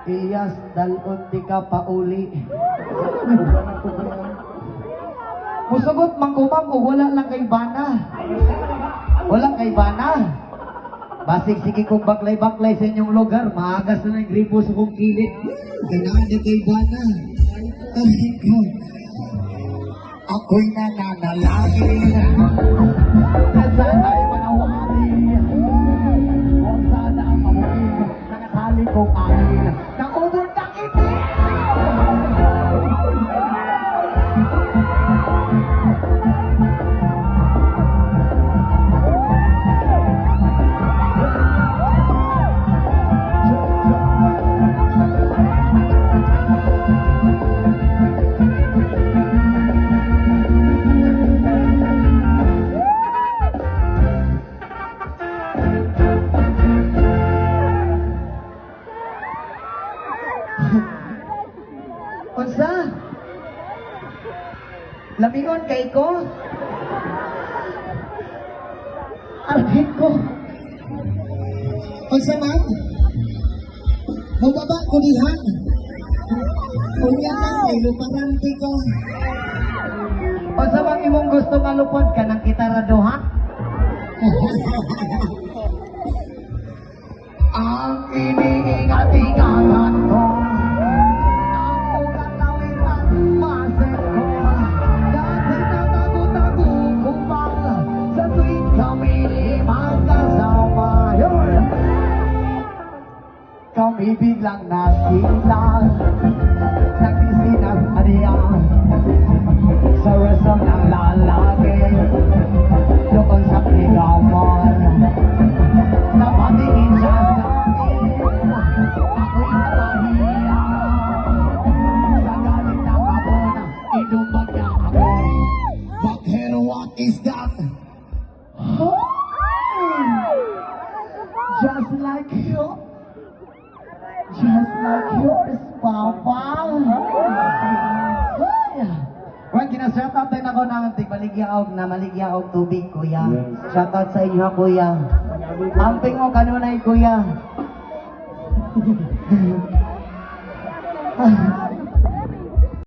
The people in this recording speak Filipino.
Ilyas, dalon di ka pauli. Musugot mangkumang o wala lang kay Bana. Wala kay Bana. Basig sige kong baklay-baklay sa inyong lugar, maagas na ng gripo sa kong kilit. Kailangan niya kay Bana. Ay ko. Ako'y nananalangin. Sana'y manawari. Huwag sana mamuhin. Nakatali kong angin. Nakubod ng itin. Unsa? Lamingon kay ko? Arhin ko. Unsa man? Mababa ko dihan. Unya lang kay luparanti ko. Unsa bang imong gusto malupod ka ng kitara duha? Ang iniingat-ingatan ko. Kami biglang nakita nagsisinag hariyan sa resong ng lalaki doon sa Pigaman. Napatingin siya sa akin, ako'y napahiya. Sa galit ng hapon, inumag niya ako. But hell, what is that? Just like you. Just like yours, Papa. Well, kinashoutout din ako ng tigbaligyaog na maligyaog tubig, kuya. Shoutout sa inyo, kuya. Amping mo kanunay, kuya.